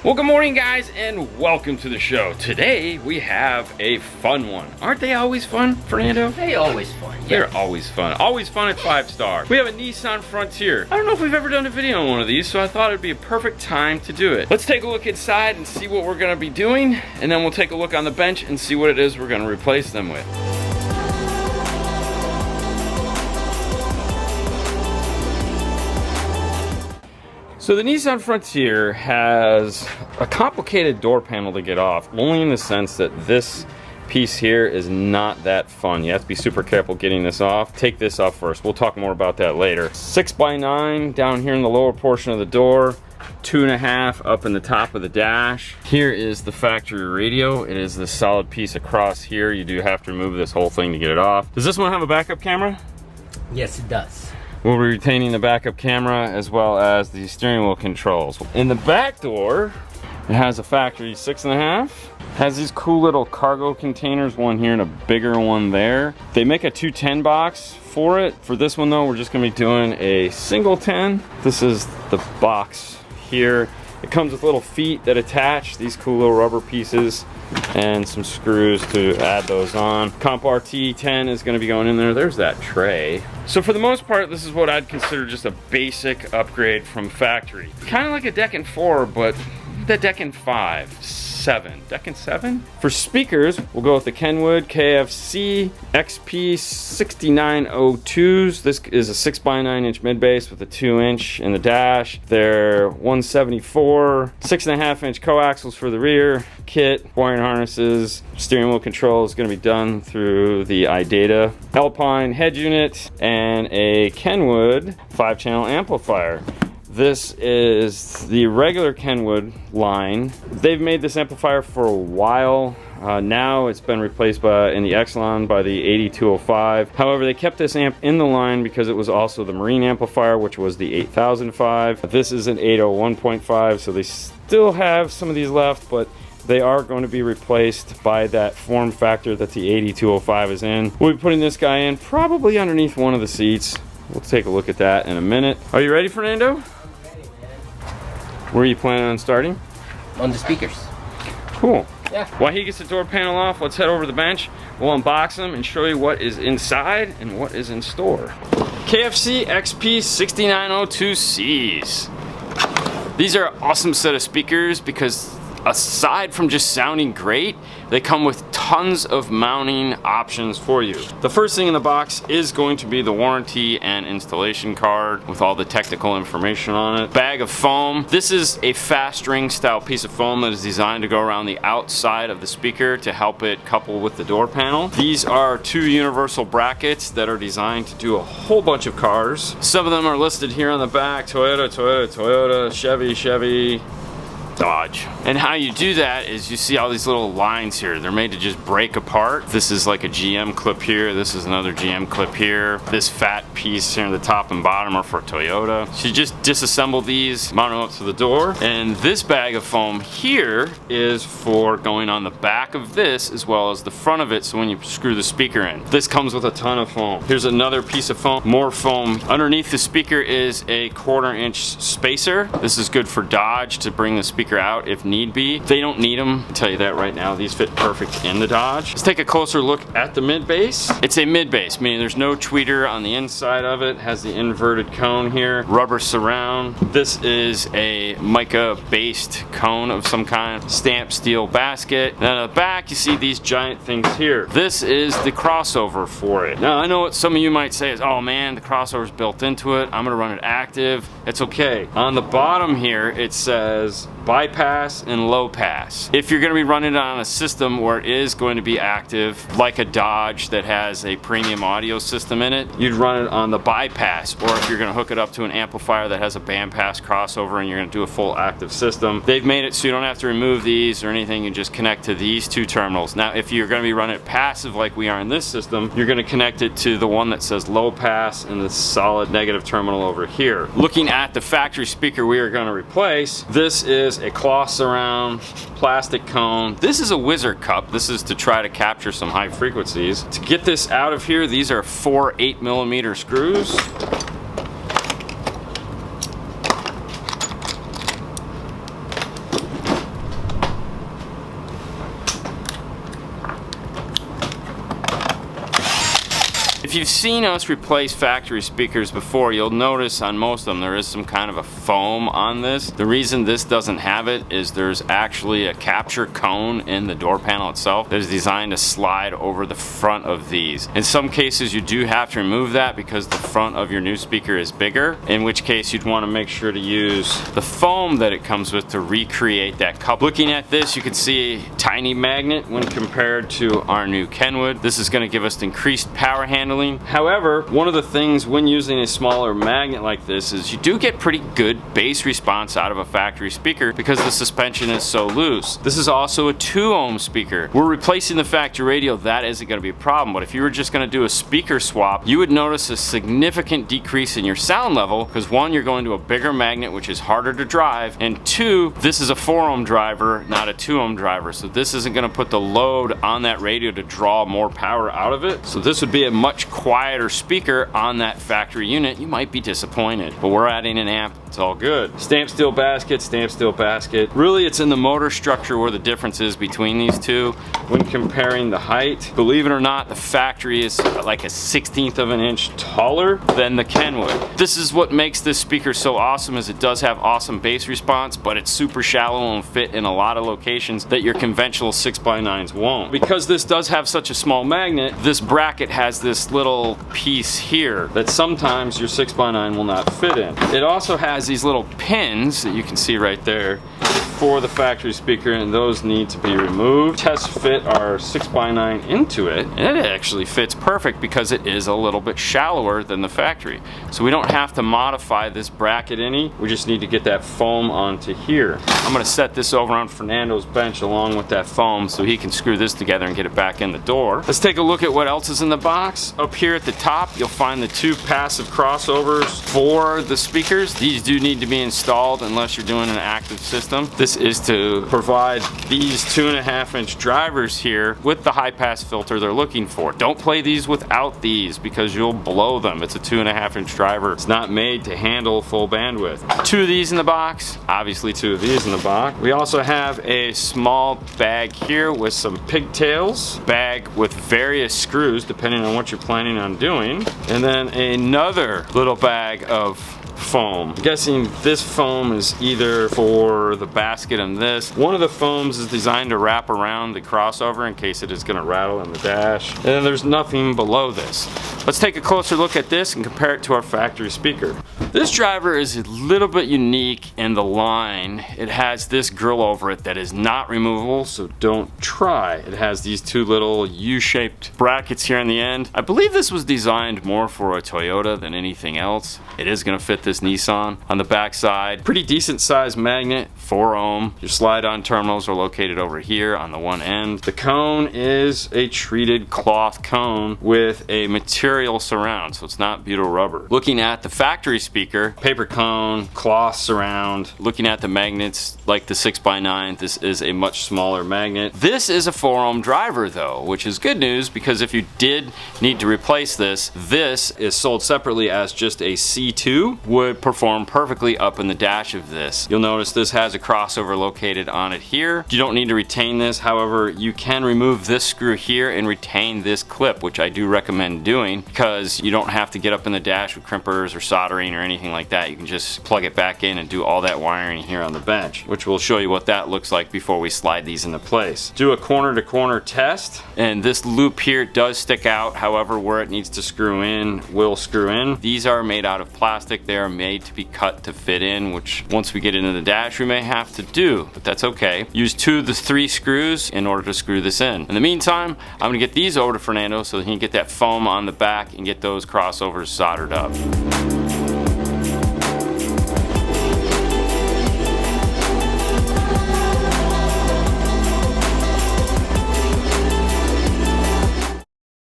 Well, good morning guys and welcome to the show. Today we have a fun one. Aren't they always fun, Fernando? They always fun. Yes. They're always fun. Always fun at 5 star. We have a Nissan Frontier. I don't know if we've ever done a video on one of these, so I thought it'd be a perfect time to do it. Let's take a look inside and see what we're gonna be doing, and then we'll take a look on the bench and see what it is we're gonna replace them with. So the Nissan Frontier has a complicated door panel to get off, only in the sense that this piece here is not that fun. You have to be super careful getting this off. Take this off first. We'll talk more about that later. 6x9 down here in the lower portion of the door. 2.5 up in the top of the dash. Here is the factory radio. It is this solid piece across here. You do have to remove this whole thing to get it off. Does this one have a backup camera? Yes, it does. We'll be retaining the backup camera as well as the steering wheel controls. In the back door, it has a factory 6.5. Has these cool little cargo containers, one here and a bigger one there. They make a 210 box for it. For this one though, we're just gonna be doing a single 10. This is the box here. It comes with little feet that attach, these cool little rubber pieces, and some screws to add those on. Comp RT 10 is gonna be going in there. There's that tray. So for the most part, this is what I'd consider just a basic upgrade from factory. Kind of like a Deck 4, but the Deck 5, 7. Deck 7? For speakers, we'll go with the Kenwood KFC XP6902s. This is a 6x9 inch mid bass with a 2-inch in the dash. They're 174, 6.5 inch coaxials for the rear, kit, wiring harnesses, steering wheel control is going to be done through the iData, Alpine head unit, and a Kenwood 5-channel amplifier. This is the regular Kenwood line. They've made this amplifier for a while. Now it's been replaced in the Exelon by the 8205. However, they kept this amp in the line because it was also the Marine amplifier, which was the 8005. This is an 801.5, so they still have some of these left, but they are going to be replaced by that form factor that the 8205 is in. We'll be putting this guy in probably underneath one of the seats. We'll take a look at that in a minute. Are you ready, Fernando? Where are you planning on starting? On the speakers. Cool. Yeah. While he gets the door panel off, let's head over to the bench. We'll unbox them and show you what is inside and what is in store. KFC XP6902Cs. These are an awesome set of speakers because aside from just sounding great, they come with tons of mounting options for you. The first thing in the box is going to be the warranty and installation card with all the technical information on it. Bag of foam. This is a fast ring style piece of foam that is designed to go around the outside of the speaker to help it couple with the door panel. These are 2 universal brackets that are designed to do a whole bunch of cars. Some of them are listed here on the back. Toyota, Chevy, Dodge. And how you do that is you see all these little lines here. They're made to just break apart. This is like a GM clip here. This is another GM clip here. This fat piece here in the top and bottom are for Toyota. So you just disassemble these, mount them up to the door. And this bag of foam here is for going on the back of this as well as the front of it, so when you screw the speaker in. This comes with a ton of foam. Here's another piece of foam, more foam. Underneath the speaker is a 1/4 inch spacer. This is good for Dodge to bring the speaker out if need be. They don't need them, I'll tell you that right now. These fit perfect in the Dodge. Let's take a closer look at the mid bass. It's a mid bass, meaning there's no tweeter on the inside of it. It has the inverted cone here, rubber surround. This is a mica based cone of some kind, stamped steel basket. Then on the back you see these giant things here. This is the crossover for it. Now I know what some of you might say is, oh man, the crossover's built into it, I'm gonna run it active. It's okay. On the bottom here it says bypass and low pass. If you're going to be running it on a system where it is going to be active, like a Dodge that has a premium audio system in it, you'd run it on the bypass. Or if you're going to hook it up to an amplifier that has a bandpass crossover and you're going to do a full active system, they've made it so you don't have to remove these or anything. You just connect to these 2 terminals. Now if you're going to be running it passive like we are in this system, you're going to connect it to the one that says low pass and the solid negative terminal over here. Looking at the factory speaker we are going to replace, this is a cloth surround plastic cone. This is a Wizard cup. This is to try to capture some high frequencies. To get this out of here, these are 4 8mm screws. If you've seen us replace factory speakers before, you'll notice on most of them there is some kind of a foam on this. The reason this doesn't have it is there's actually a capture cone in the door panel itself that is designed to slide over the front of these. In some cases you do have to remove that because the front of your new speaker is bigger, in which case you'd want to make sure to use the foam that it comes with to recreate that cup. Looking at this, you can see a tiny magnet when compared to our new Kenwood. This is going to give us increased power handling. However, one of the things when using a smaller magnet like this is you do get pretty good bass response out of a factory speaker because the suspension is so loose. This is also a 2 ohm speaker. We're replacing the factory radio, that isn't going to be a problem, but if you were just going to do a speaker swap, you would notice a significant decrease in your sound level because 1, you're going to a bigger magnet which is harder to drive, and 2, this is a 4 ohm driver, not a 2 ohm driver, so this isn't going to put the load on that radio to draw more power out of it. So this would be a much quieter speaker on that factory unit. You might be disappointed, but we're adding an amp, it's all good. Stamped steel basket, stamped steel basket. Really, it's in the motor structure where the difference is between these two when comparing the height. Believe it or not, the factory is like a 1/16 of an inch taller than the Kenwood. This is what makes this speaker so awesome, is it does have awesome bass response, but it's super shallow and fit in a lot of locations that your conventional 6x9s won't. Because this does have such a small magnet, this bracket has this little piece here that sometimes your 6x9 will not fit in. It also has these little pins that you can see right there for the factory speaker, and those need to be removed. Test fit our 6x9 into it, and it actually fits perfect because it is a little bit shallower than the factory. So we don't have to modify this bracket any, we just need to get that foam onto here. I'm gonna set this over on Fernando's bench along with that foam so he can screw this together and get it back in the door. Let's take a look at what else is in the box. Up here at the top, you'll find the 2 passive crossovers for the speakers. These do need to be installed unless you're doing an active system. This is to provide these 2.5 inch drivers here with the high pass filter they're looking for. Don't play these without these because you'll blow them. It's a 2.5 inch driver. It's not made to handle full bandwidth. 2 of these in the box, obviously 2 of these in the box. We also have a small bag here with some pigtails, bag with various screws depending on what you're planning on doing, and then another little bag of foam. I'm guessing this foam is either for the basket and this. One of the foams is designed to wrap around the crossover in case it is going to rattle in the dash. And then there's nothing below this. Let's take a closer look at this and compare it to our factory speaker. This driver is a little bit unique in the line. It has this grill over it that is not removable, so don't try. It has these 2 little U-shaped brackets here on the end. I believe this was designed more for a Toyota than anything else. It is going to fit this Nissan. On the back side, pretty decent sized magnet, 4 ohm. Your slide-on terminals are located over here on the one end. The cone is a treated cloth cone with a material surround, so it's not butyl rubber. Looking at the factory speaker, paper cone, cloth surround. Looking at the magnets like the 6x9, this is a much smaller magnet. This is a 4 ohm driver though, which is good news because if you did need to replace this, this is sold separately as just a C2, would perform perfectly up in the dash of this. You'll notice this has a crossover located on it here. You don't need to retain this, however, you can remove this screw here and retain this clip, which I do recommend doing because you don't have to get up in the dash with crimpers or soldering or anything like that. You can just plug it back in and do all that wiring here on the bench, which will show you what that looks like before we slide these into place. Do a corner to corner test, and this loop here does stick out, however, where it needs to screw in will screw in. These are made out of plastic. They are made to be cut to fit in, which once we get into the dash we may have to do, but that's okay. Use 2 of the 3 screws in order to screw this in. In the meantime, I'm gonna get these over to Fernando so he can get that foam on the back and get those crossovers soldered up.